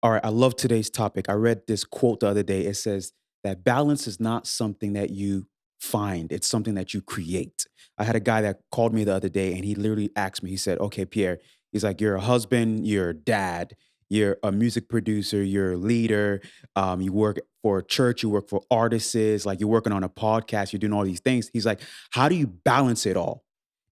All right, I love today's topic. I read this quote the other day. It says that balance is not something that you find, it's something that you create. I had a guy that called me the other day and he literally asked me, he said, "Okay, Pierre," he's like, "You're a husband, you're a dad, you're a music producer, you're a leader, you work for a church, you work for artists, like you're working on a podcast, you're doing all these things." He's like, "How do you balance it all?"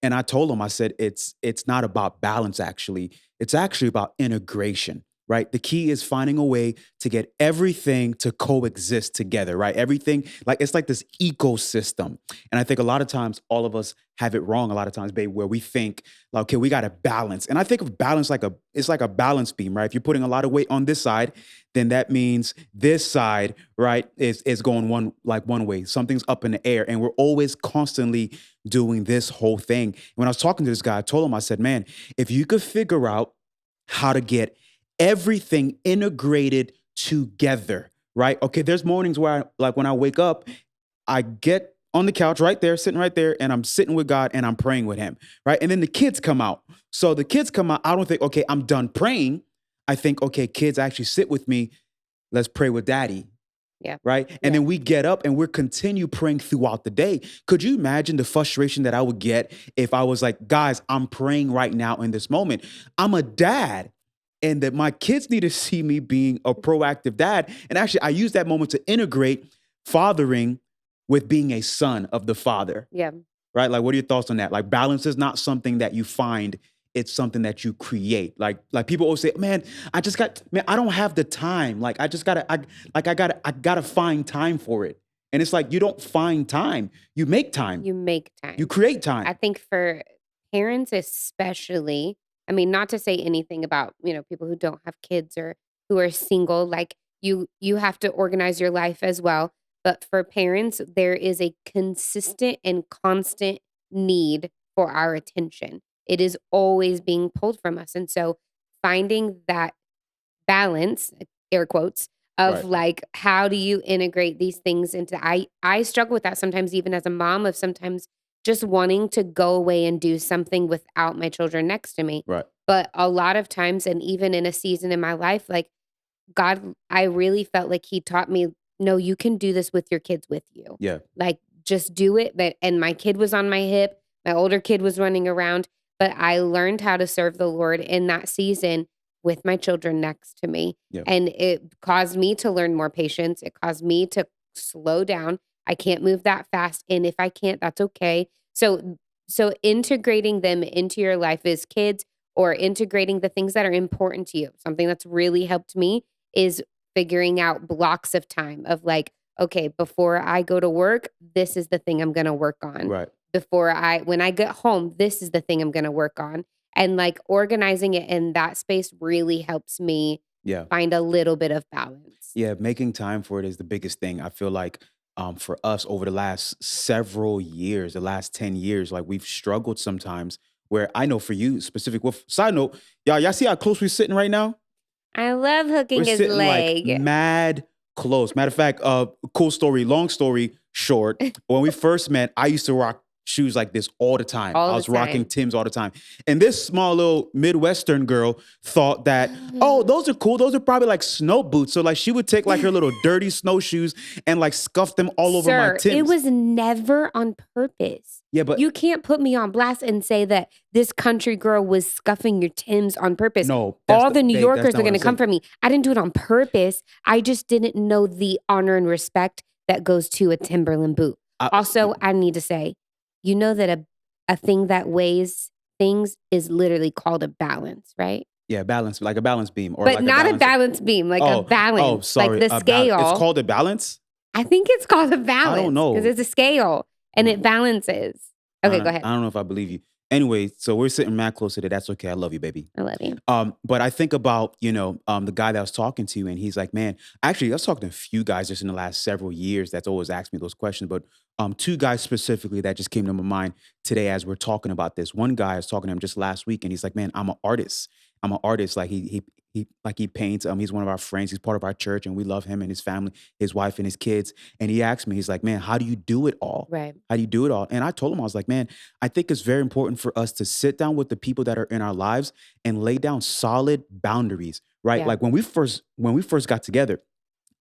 And I told him, I said, it's not about balance actually. It's actually about integration, right? The key is finding a way to get everything to coexist together, right? Everything, like it's like this ecosystem. And I think a lot of times all of us have it wrong a lot of times, babe, where we think, like, okay, we got to balance. And I think of balance like it's like a balance beam, right? If you're putting a lot of weight on this side, then that means this side, right, is going one way. Something's up in the air. And we're always constantly doing this whole thing. When I was talking to this guy, I told him, I said, man, if you could figure out how to get everything integrated together, right? Okay, there's mornings where like when I wake up, I get on the couch right there, sitting right there, and I'm sitting with God and I'm praying with Him, right? And then the kids come out. So the kids come out, I don't think, okay, I'm done praying. I think, okay, kids actually sit with me. Let's pray with daddy, Yeah. right? And Yeah. then we get up and we're continue praying throughout the day. Could you imagine the frustration that I would get if I was like, guys, I'm praying right now in this moment. I'm a dad and that my kids need to see me being a proactive dad. And actually, I use that moment to integrate fathering with being a son of the father, Yeah. right? Like, what are your thoughts on that? Like, balance is not something that you find; it's something that you create. Like people always say, "Man, man, I don't have the time. Like, I just gotta, I gotta find time for it." And it's like you don't find time; you make time, You make you time. create I time. think for parents especially, I mean, not to say anything about, people who don't have kids or who are single, like you have to organize your life as well. But for parents, there is a consistent and constant need for our attention. It is always being pulled from us. And so finding that balance, air quotes, of Right. like how do you integrate these things into I struggle with that sometimes even as a mom of sometimes just wanting to go away and do something without my children next to me. Right. But a lot of times and even in a season in my life like God I really felt like he taught me no you can do this with your kids with you. Yeah. Like just do it but and my kid was on my hip, my older kid was running around, but I learned how to serve the Lord in that season with my children next to me. Yeah. And it caused me to learn more patience. It caused me to slow down. I can't move that fast. And if I can't, that's okay. So integrating them into your life as kids or integrating the things that are important to you. Something that's really helped me is figuring out blocks of time of like, okay, before I go to work, this is the thing I'm going to work on. Right. When I get home, this is the thing I'm going to work on. And like organizing it in that space really helps me Yeah. find a little bit of balance. Yeah, making time for it is the biggest thing. I feel like for us over the last several years, the last 10 years, like we've struggled sometimes where I know for you specific with side note, y'all see how close we're sitting right now? I love We're hooking his sitting like leg. mad close. Matter of fact, cool story, long story short. When we first met, I used to rock shoes like this all the time. I All the was rocking time. Tim's all the time. And this small little Midwestern girl thought that, oh, those are cool. Those are probably like snow boots. So like she would take like her little dirty snowshoes and like scuff them all over my Sir, it Tim's. was never on purpose. Yeah, but You can't put me on blast and say that this country girl was scuffing your Timbs on purpose. no, All the New babe, that's Yorkers not are what going I'm to come saying. for me. I didn't do it on purpose. I just didn't know the honor and respect that goes to a Timberland boot. Also, I need to say, you know that a thing that weighs things is literally called a balance, right? yeah, balance, like a balance beam or But like not a a balance beam, like a Oh, balance, sorry. like the It's scale. called a balance? I think it's called a balance know. because it's a scale and it balances. Okay, go ahead. I don't know if I believe you. Anyway, so we're sitting mad close to that. That's okay. I love you, baby. I love you. But I think about, the guy that I was talking to, and he's like, man, actually, I was talking to a few guys just in the last several years that's always asked me those questions. But two guys specifically that just came to my mind today as we're talking about this. One guy I was talking to him just last week, and he's like, man, I'm an artist. I'm an artist. Like he paints. He's one of our friends. He's part of our church, and we love him and his family, his wife and his kids. And he asked me, he's like, man, how do you do it all? Right. How do you do it all? And I told him, I was like, man, I think it's very important for us to sit down with the people that are in our lives and lay down solid boundaries, right? Yeah. Like when we first got together,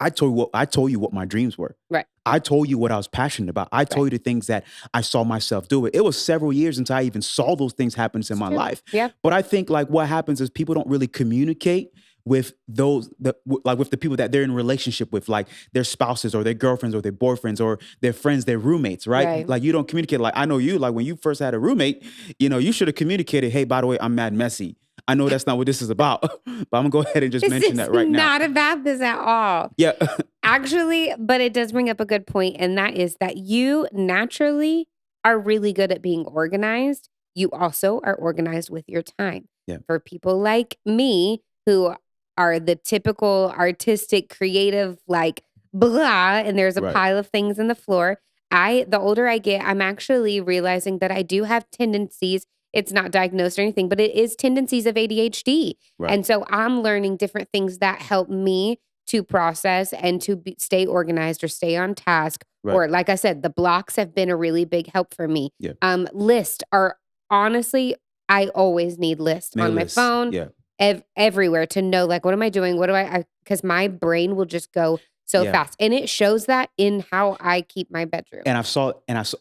I told you what my dreams were. Right. I told you what I was passionate about. I told Right. you the things that I saw myself do. It was several years until I even saw those things happen in It's my true. life. Yeah. But I think like what happens is people don't really communicate with like with the people that they're in relationship with, like their spouses or their girlfriends or their boyfriends or their friends, their roommates, right? Right. Like you don't communicate. Like I know you, like when you first had a roommate, you should have communicated, hey, by the way, I'm mad messy. I know that's not what this is about, but I'm gonna go ahead and just This mention is that right now. not about this at all. Yeah. Actually, but it does bring up a good point, and that is that you naturally are really good at being organized. You also are organized with your time. Yeah. For people like me who are the typical artistic, creative, like blah, and there's a Right. pile of things in the floor. The older I get, I'm actually realizing that I do have tendencies. It's not diagnosed or anything, but it is tendencies of ADHD. Right. And so I'm learning different things that help me to process and to stay organized or stay on task. Right. Or like I said, the blocks have been a really big help for me. Yeah. Lists are honestly, I always need lists Mail on my lists. phone, Yeah. everywhere to know like, what am I doing? What do because my brain will just go so Yeah. fast. And it shows that in how I keep my bedroom. And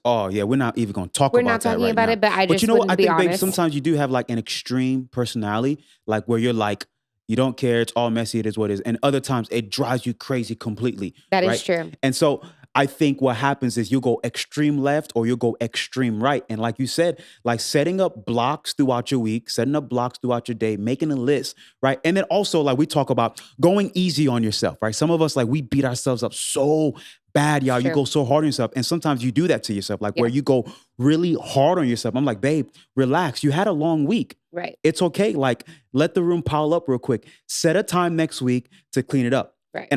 oh yeah, we're not even gonna talk We're about not that talking right about now. it, but I But just you know what? wouldn't I be think, babe, honest. sometimes you do have like an extreme personality, like where you're like, you don't care, it's all messy, it is what it is. And other times it drives you crazy completely. That is right? true. And so I think what happens is you'll go extreme left or you'll go extreme right. And like you said, like setting up blocks throughout your week, setting up blocks throughout your day, making a list, right? And then also like we talk about going easy on yourself, right? Some of us like we beat ourselves up so bad, y'all. You True. go so hard on yourself. And sometimes you do that to yourself, like where Yeah. you go really hard on yourself. I'm like, babe, relax. You had a long week. Right. It's okay. Like let the room pile up real quick. Set a time next week to clean it up. Right.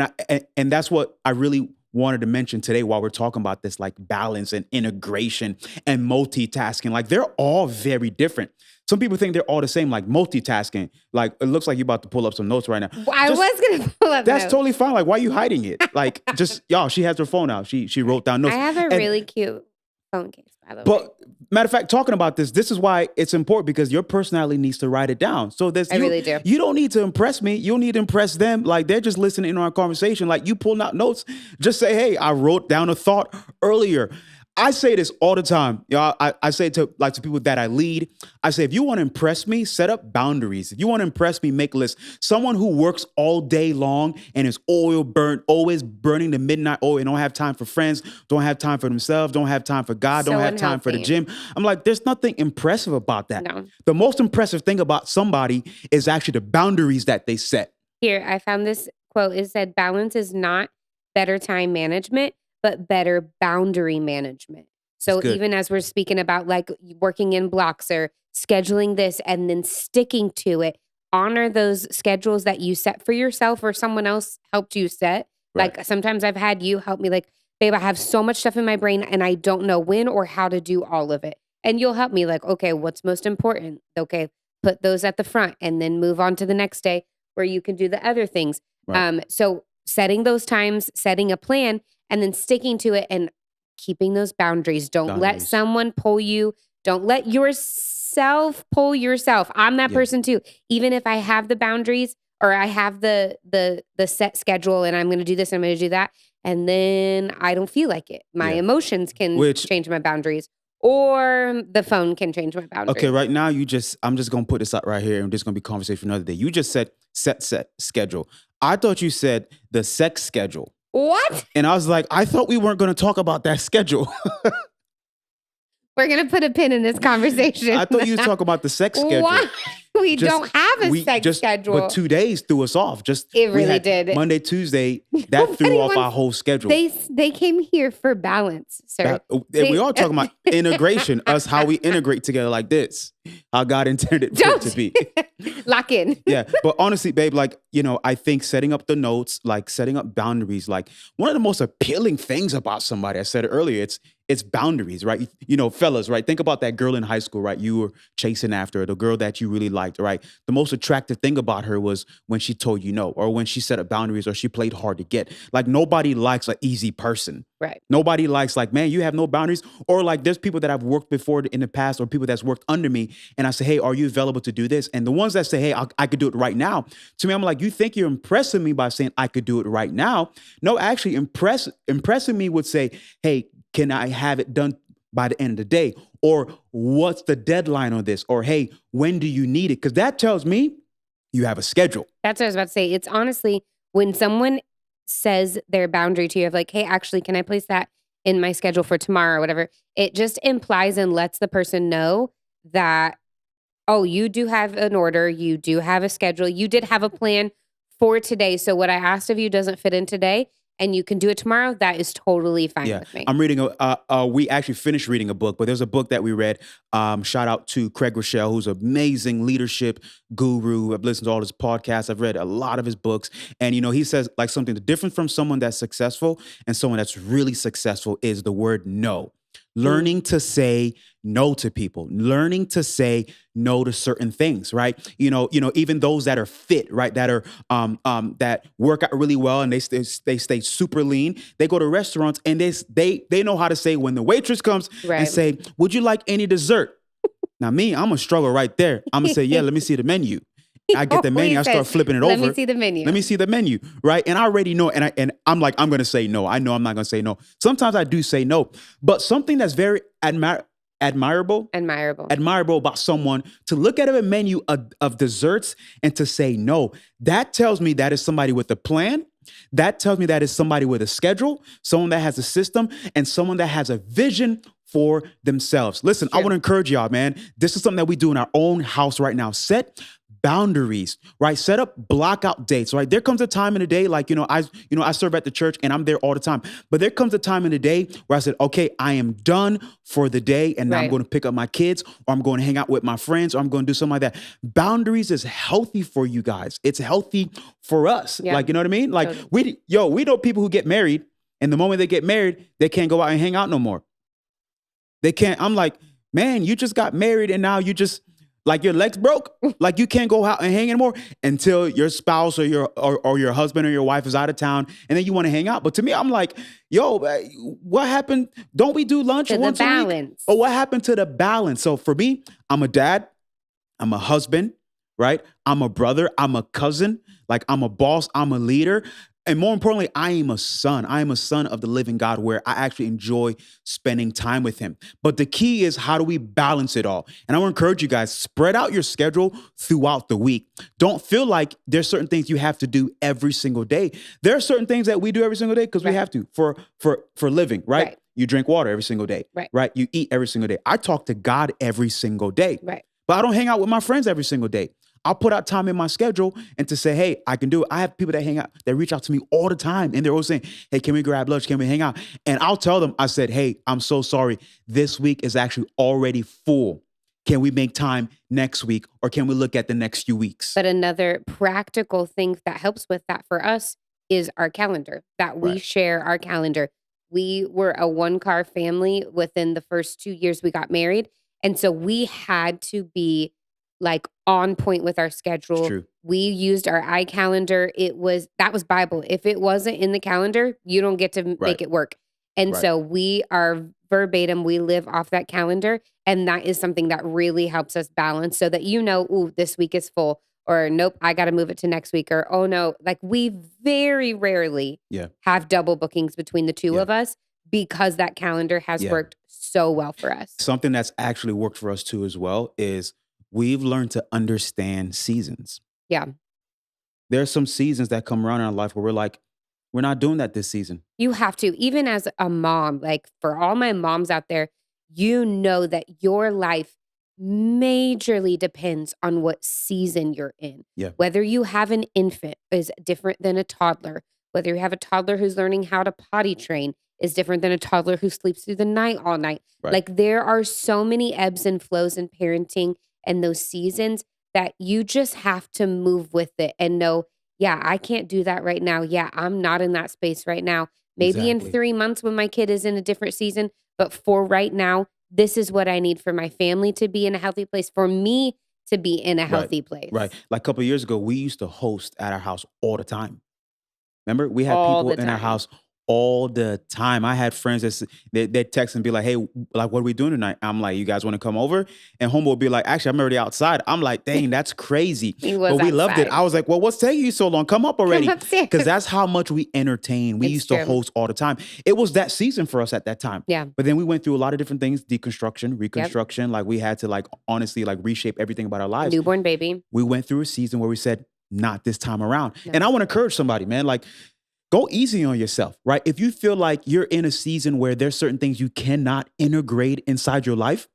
And that's what I really wanted to mention today while we're talking about this like balance and integration and multitasking. Like they're all very different. Some people think they're all the same, like multitasking. Like it looks like you're about to pull up some notes right now. I Just- was going to pull up That's notes. totally fine. Like why are you hiding it? Like just y'all, she has her phone out. She wrote down notes. I have a And- really cute phone case, by the way. But matter of fact, talking about this is why it's important because your personality needs to write it down. So I really do. You don't need to impress me. You don't need to impress them. Like they're just listening in on our conversation. Like you pulling out notes. Just say, hey, I wrote down a thought earlier. I say this all the time. I say to people that I lead, I say, if you want to impress me, set up boundaries. If you want to impress me, make lists. Someone who works all day long and is always burning the midnight oil and don't have time for friends, don't have time for themselves, don't have time for God, So don't have time for the unhealthy. gym. I'm like, there's nothing impressive about that. No. The most impressive thing about somebody is actually the boundaries that they set. Here, I found this quote. It said, balance is not better time management, but better boundary management. So That's good. even as we're speaking about like working in blocks or scheduling this and then sticking to it, honor those schedules that you set for yourself or someone else helped you set. Right. Like sometimes I've had you help me like, babe, I have so much stuff in my brain and I don't know when or how to do all of it. And you'll help me like, okay, what's most important? Okay, put those at the front and then move on to the next day where you can do the other things. Right. So setting those times, setting a plan, and then sticking to it and keeping those boundaries. Don't let Boundaries. someone pull you. Don't let yourself pull yourself. I'm that Yeah. person too. Even if I have the boundaries or I have the set schedule and I'm going to do this, I'm going to do that, and then I don't feel like it. My Yeah. emotions can Which- change my boundaries, or the phone can change my boundaries. Okay, right now I'm just gonna put this out right here, and this is gonna be conversation for another day. You just said set schedule. I thought you said the sex schedule. What? And I was like, I thought we weren't gonna talk about that schedule. We're going to put a pin in this conversation. I thought you was talking about the sex schedule. Why? We Just- don't have a sex schedule. But 2 days threw us off. It we really had did. Monday, Tuesday, that threw Nobody off our wants- whole schedule. They came here for balance, sir. And we are talking about integration, us how we integrate together like this, how God intended for it to be. Lock in. Yeah, but honestly, babe, like, I think setting up the notes, like setting up boundaries, like one of the most appealing things about somebody, I said it earlier, it's boundaries, right? Fellas, right? Think about that girl in high school, right? You were chasing after her, the girl that you really liked, right? The most attractive thing about her was when she told you no, or when she set up boundaries, or she played hard to get. Like nobody likes an easy person. Right. Nobody likes like, man, you have no boundaries. Or like there's people that I've worked before in the past, or people that's worked under me. And I say, hey, are you available to do this? And the ones that say, hey, I could do it right now. To me, I'm like, you think you're impressing me by saying I could do it right now? No, actually impressing me would say, hey, can I have it done by the end of the day? Or what's the deadline on this? Or hey, when do you need it? Because that tells me you have a schedule. That's what I was about to say. It's honestly when someone says their boundary to you of like, hey, actually, can I place that in my schedule for tomorrow or whatever? It just implies and lets the person know that, oh, you do have an order, you do have a schedule, you did have a plan for today. So what I asked of you doesn't fit in today and you can do it tomorrow. That is totally fine Yeah, with me. I'm reading we actually finished reading a book, but there's a book that we read. Shout out to Craig Rochelle, who's an amazing leadership guru. I've listened to all his podcasts. I've read a lot of his books. And, he says like something different from someone that's successful and someone that's really successful is the word no. Learning to say no to people, learning to say no to certain things, right? Even those that are fit, right? That are that work out really well and they stay super lean. They go to restaurants and they know how to say when the waitress comes and say, "Would you like any dessert?" Now me, I'm gonna struggle right there. I'm gonna say, "Yeah, let me see the menu." I get the menu. I start flipping it over. Let me see the menu. Let me see the menu, right? And I already know, and I'm like, I'm gonna say no. I know I'm not gonna say no. Sometimes I do say no, but something that's very admirable about someone to look at a menu of desserts and to say no. That tells me that is somebody with a plan. That tells me that is somebody with a schedule, someone that has a system, and someone that has a vision for themselves. Listen, I want to encourage y'all, man. This is something that we do in our own house right now. Set boundaries, right? Set up block out dates, right? There comes a time in the day, like, I serve at the church and I'm there all the time, but there comes a time in the day where I said, okay, I am done for the day. And now I'm going to pick up my kids or I'm going to hang out with my friends or I'm going to do something like that. Boundaries is healthy for you guys. It's healthy for us. Yeah. Like, you know what I mean? Like we know people who get married and the moment they get married, they can't go out and hang out no more. They can't. I'm like, man, you just got married and now you just, like your legs broke, like you can't go out and hang anymore until your spouse or your husband or your wife is out of town, and then you want to hang out. But to me, I'm like, yo, what happened? Don't we do lunch once a week? Or what happened to the balance? So for me, I'm a dad, I'm a husband, right? I'm a brother, I'm a cousin, like I'm a boss, I'm a leader. And more importantly, I am a son. I am a son of the living God where I actually enjoy spending time with him. But the key is, how do we balance it all? And I want to encourage you guys, spread out your schedule throughout the week. Don't feel like there's certain things you have to do every single day. There are certain things that we do every single day because we have to for living, right? You drink water every single day, right? You eat every single day. I talk to God every single day, but I don't hang out with my friends every single day. I'll put out time in my schedule and to say, hey, I can do it. I have people that hang out, that reach out to me all the time. And they're always saying, hey, can we grab lunch? Can we hang out? And I'll tell them, I said, hey, I'm so sorry. This week is actually already full. Can we make time next week or can we look at the next few weeks? But another practical thing that helps with that for us is our calendar, that we share our calendar. We were a one-car family within the first 2 years we got married. And so we had to be like on point with our schedule. We used our iCalendar. That was Bible. If it wasn't in the calendar, you don't get to make it work. And so we are verbatim, we live off that calendar. And that is something that really helps us balance so that, ooh, this week is full, or nope, I got to move it to next week, or, oh no, like we very rarely have double bookings between the two of us because that calendar has worked so well for us. Something that's actually worked for us too as well is we've learned to understand seasons. Yeah. There are some seasons that come around in our life where we're like, we're not doing that this season. You have to, even as a mom, like for all my moms out there, you know that your life majorly depends on what season you're in. Yeah. Whether you have an infant is different than a toddler. Whether you have a toddler who's learning how to potty train is different than a toddler who sleeps through the night all night. Like there are so many ebbs and flows in parenting and those seasons that you just have to move with it and know, yeah, I can't do that right now. Yeah, I'm not in that space right now. Maybe in 3 months when my kid is in a different season, but for right now, this is what I need for my family to be in a healthy place, for me to be in a Right. healthy Right. place Like a couple of years ago, we used to host at our house all the time. Remember, we had all people the in our time. house all the time. I had friends that text and be like, "Hey, like, what are we doing tonight?" I'm like, "You guys want to come over?" And homeboy would be like, "Actually, I'm already outside." I'm like, "Dang, that's crazy," He but was we loved it. outside. I was like, "Well, what's taking you so long? Come up Come already," because upstairs. that's how much we entertain. We It's used to true. host all the time. It was that season for us at that time. Yeah. But then we went through a lot of different things: deconstruction, Yep. reconstruction. Like we had to like honestly like reshape everything about our lives. Newborn baby. We went through a season where we said, "Not this time around." And No. I want to encourage somebody, man. Like go easy on yourself, right? If you feel like you're in a season where there's certain things you cannot integrate inside your life,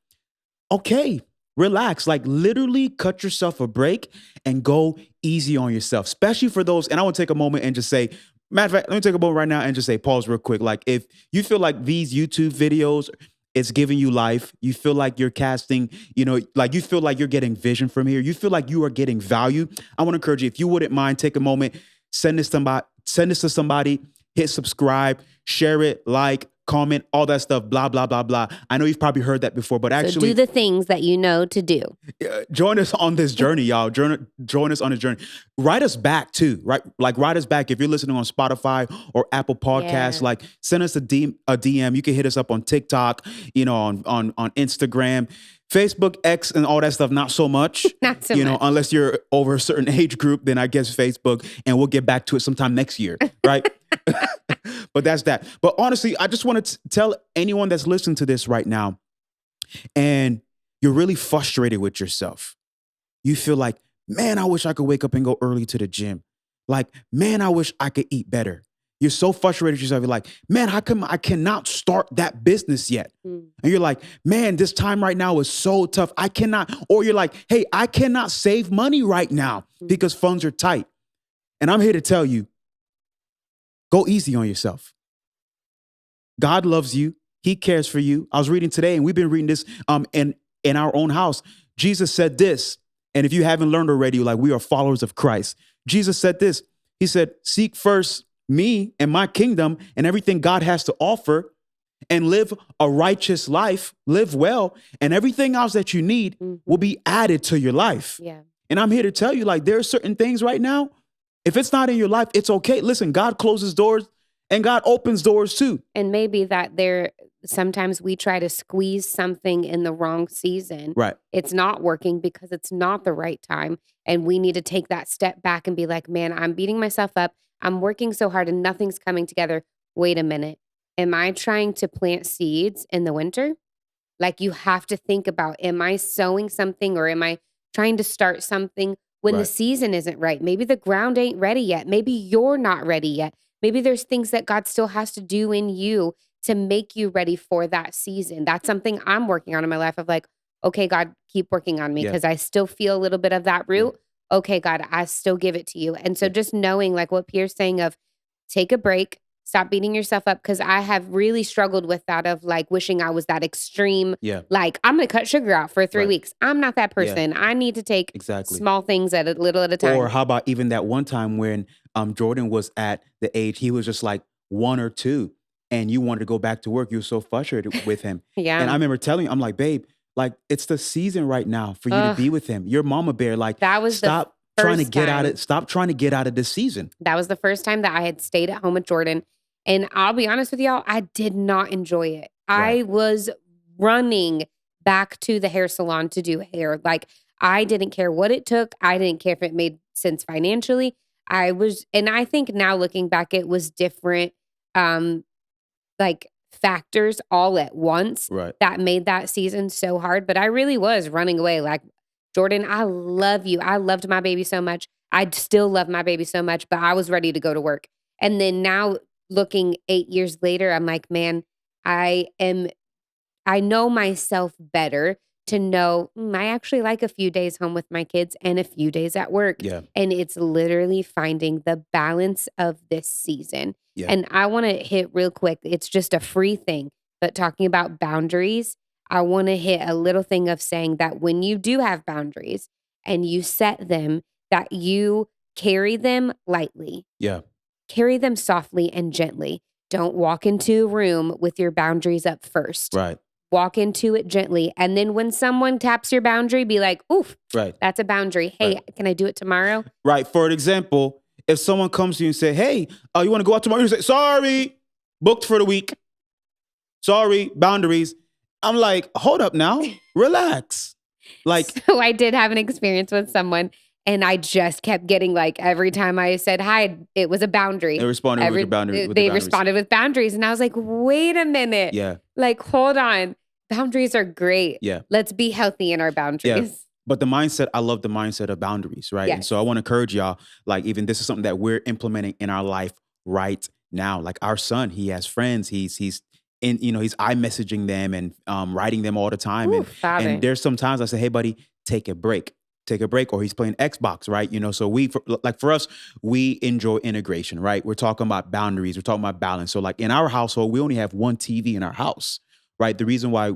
okay, relax. Like literally cut yourself a break and go easy on yourself, especially for those. And I want to take a moment and just say, matter of fact, let me take a moment right now and just say, pause real quick. Like if you feel like these YouTube videos, it's giving you life. You feel like you're casting, like you feel like you're getting vision from here. You feel like you are getting value. I want to encourage you, if you wouldn't mind, take a moment, send this to somebody, hit subscribe, share it, like, comment, all that stuff, blah, blah, blah, blah. I know you've probably heard that before, but So do actually the things that you know to do. join us on this journey, y'all. Join us on this journey. Write us back too, right? Like write us back if you're listening on Spotify or Apple Podcasts. Yeah. Like send us a DM. You can hit us up on TikTok, on Instagram, Facebook, X, and all that stuff. Not so much, Not so much. unless you're over a certain age group. Then I guess Facebook, and we'll get back to it sometime next year, right? But that's that. But honestly, I just want to tell anyone that's listening to this right now, and you're really frustrated with yourself. You feel like, man, I wish I could wake up and go early to the gym. Like, man, I wish I could eat better. You're so frustrated with yourself. You're like, man, how come I cannot start that business yet? Mm. And you're like, man, this time right now is so tough. I cannot, or you're like, hey, I cannot save money right now because funds are tight. And I'm here to tell you, go easy on yourself. God loves you. He cares for you. I was reading today, and we've been reading this in our own house. Jesus said this, and if you haven't learned already, like we are followers of Christ. Jesus said this. He said, seek first me and my kingdom and everything God has to offer, and live a righteous life, live well, and everything else that you need will be added to your life. Yeah. And I'm here to tell you, like, there are certain things right now, if it's not in your life, it's okay. Listen, God closes doors and God opens doors too. And maybe that sometimes we try to squeeze something in the wrong season. Right. It's not working because it's not the right time. And we need to take that step back and be like, man, I'm beating myself up. I'm working so hard and nothing's coming together. Wait a minute. Am I trying to plant seeds in the winter? Like you have to think about, am I sowing something or am I trying to start something when the Right. season isn't right? Maybe the ground ain't ready yet. Maybe you're not ready yet. Maybe there's things that God still has to do in you to make you ready for that season. That's something I'm working on in my life of like, okay, God, keep working on me Yeah. because I still feel a little bit of that root. Okay, God, I still give it to you. And so Yeah. just knowing like what Pierre's saying of take a break, stop beating yourself up. Cause I have really struggled with that of like wishing I was that extreme. Yeah. Like I'm going to cut sugar out for 3 Right. weeks. I'm not that Yeah. person. I need to take Exactly. small things at a little at a time. Or how about even that one time when Jordan was at the age, he was just like 1 or 2, and you wanted to go back to work. You were so frustrated with him. And I Yeah. remember telling you, I'm like, babe, like it's the season right now for you to Ugh. be with him. Your mama bear, like That was the stop trying to first get out time. of stop trying to get out of this season. That was the first time that I had stayed at home with Jordan. And I'll be honest with y'all, I did not enjoy it. Right. I was running back to the hair salon to do hair. Like I didn't care what it took. I didn't care if it made sense financially. And I think now looking back, it was different, like factors all at once Right. that made that season so hard. But I really was running away. Like, Jordan, I love you. I loved my baby so much. I still love my baby so much, but I was ready to go to work. And then now looking 8 years later, I'm like, man, I know myself better to know I actually like a few days home with my kids and a few days at work. Yeah. And it's literally finding the balance of this season. Yeah. And I want to hit real quick. It's just a free thing, but talking about boundaries, I want to hit a little thing of saying that when you do have boundaries and you set them, that you carry them lightly, Yeah. carry them softly and gently. Don't walk into a room with your boundaries up first. Right. walk into it gently. And then when someone taps your boundary, be like, oof, Right. that's a boundary. Hey, Right. can I do it tomorrow? Right. For an example, if someone comes to you and say, "Hey, you want to go out tomorrow?" You say, "Sorry, booked for the week. Sorry, boundaries." I'm like, hold up now, relax. Like, So I did have an experience with someone, and I just kept getting like every time I said hi, it was a boundary. they responded with your boundary. With the They boundaries. responded with boundaries, and I was like, wait a minute, Yeah. like hold on, boundaries are great. Yeah. Let's be healthy in our boundaries. But the mindset, I love the mindset of boundaries, right? And Yes. so I want to encourage y'all, like, even this is something that we're implementing in our life right now. Like our son, he has friends. He's in, he's iMessaging them and writing them all the time. Ooh, And Father. there's sometimes I say, "Hey, buddy, take a break." Take a break, or he's playing Xbox, right? So for us, we enjoy integration, right? We're talking about boundaries, we're talking about balance. So, like in our household, we only have one TV in our house, right? The reason why,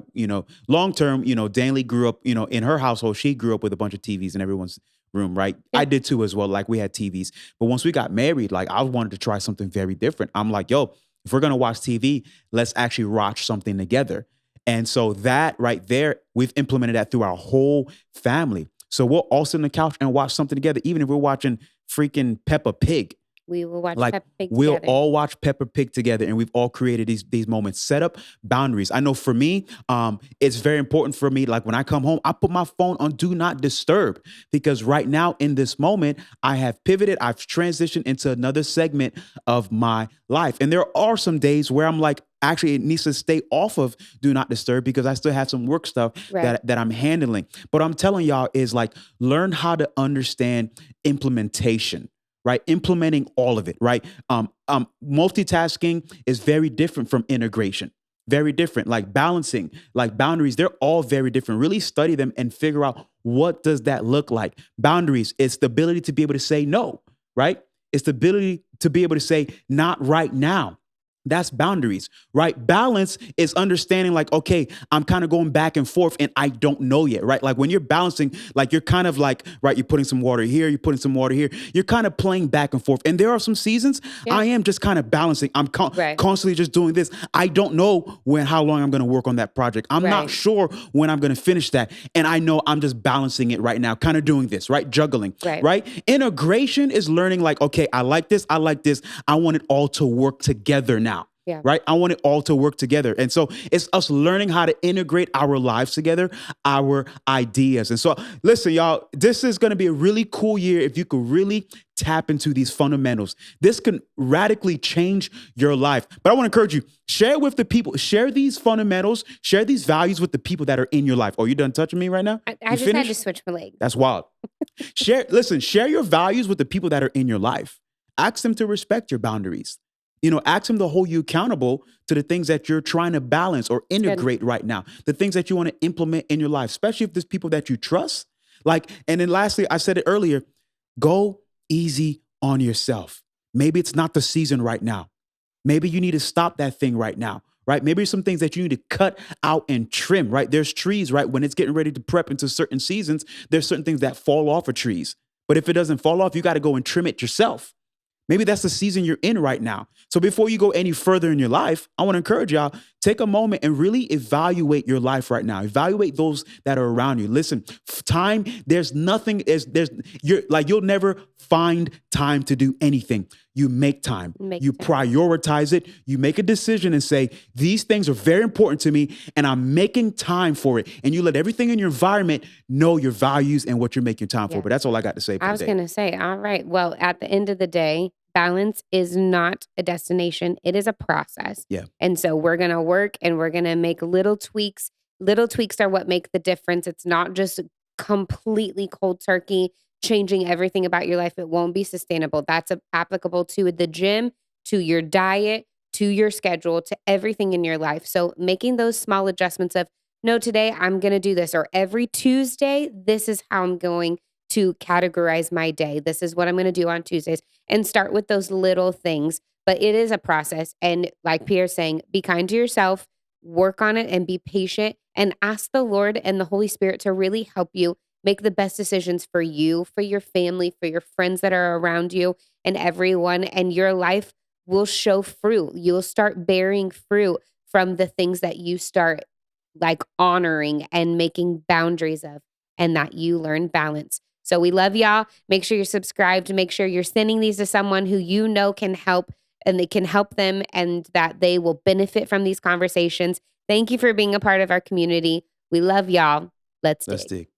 long term, Danley grew up, in her household, she grew up with a bunch of TVs in everyone's room, right? Yeah. I did too as well. Like we had TVs. But once we got married, like I wanted to try something very different. I'm like, yo, if we're gonna watch TV, let's actually watch something together. And so that right there, we've implemented that through our whole family. So we'll all sit on the couch and watch something together, even if we're watching freaking Peppa Pig. We will watch Like Peppa Pig we'll together. all watch Peppa Pig together, and we've all created these moments. Set up boundaries. I know for me, it's very important for me. Like when I come home, I put my phone on do not disturb, because right now in this moment, I have pivoted. I've transitioned into another segment of my life, and there are some days where I'm like, actually, it needs to stay off of do not disturb because I still have some work stuff Right. that I'm handling. But I'm telling y'all is like learn how to understand implementation, right? Implementing all of it, right? Multitasking is very different from integration. Very different. Like balancing, like boundaries, they're all very different. Really study them and figure out what does that look like. Boundaries, it's the ability to be able to say no, right? It's the ability to be able to say not right now. That's boundaries, right? Balance is understanding like, okay, I'm kind of going back and forth and I don't know yet, right? Like when you're balancing, like you're kind of like, right, you're putting some water here, you're putting some water here. You're kind of playing back and forth. And there are some seasons Yeah. I am just kind of balancing. I'm Right. constantly just doing this. I don't know how long I'm going to work on that project. I'm not Right. sure when I'm going to finish that. And I know I'm just balancing it right now, kind of doing this, right? Juggling, Right. right? Integration is learning like, okay, I like this. I like this. I want it all to work together now. Yeah. Right. I want it all to work together. And so it's us learning how to integrate our lives together, our ideas. And so listen, y'all, this is going to be a really cool year if you could really tap into these fundamentals. This can radically change your life. But I want to encourage you, share it with the people, share these fundamentals, share these values with the people that are in your life. Oh, you done touching me right now? I You just had to finished? switch my leg. That's wild. Share your values with the people that are in your life. Ask them to respect your boundaries. Ask them to hold you accountable to the things that you're trying to balance or integrate right now, the things that you want to implement in your life, especially if there's people that you trust. Like, and then lastly, I said it earlier, go easy on yourself. Maybe it's not the season right now. Maybe you need to stop that thing right now, right? Maybe there's some things that you need to cut out and trim, right? There's trees, right? When it's getting ready to prep into certain seasons, there's certain things that fall off of trees. But if it doesn't fall off, you got to go and trim it yourself. Maybe that's the season you're in right now. So before you go any further in your life, I want to encourage y'all, take a moment and really evaluate your life right now. Evaluate those that are around you. Listen, time, there's nothing, you'll never find time to do anything. You make time. You prioritize it. You make a decision and say, these things are very important to me and I'm making time for it. And you let everything in your environment know your values and what you're making time for. Yeah. But that's all I got to say for I was today. going to say, all right. Well, at the end of the day, balance is not a destination. It is a process. Yeah. And so we're going to work and we're going to make little tweaks. Little tweaks are what make the difference. It's not just completely cold turkey, changing everything about your life. It won't be sustainable. That's applicable to the gym, to your diet, to your schedule, to everything in your life. So making those small adjustments of, no, today I'm going to do this, or every Tuesday, this is how I'm going to categorize my day. This is what I'm going to do on Tuesdays, and start with those little things. But it is a process. And like Pierre's saying, be kind to yourself, work on it and be patient, and ask the Lord and the Holy Spirit to really help you make the best decisions for you, for your family, for your friends that are around you, and everyone. And your life will show fruit. You'll start bearing fruit from the things that you start like honoring and making boundaries of, and that you learn balance. So we love y'all. Make sure you're subscribed. Make sure you're sending these to someone who you know can help and they can help them and that they will benefit from these conversations. Thank you for being a part of our community. We love y'all. Let's Let's dig. dig.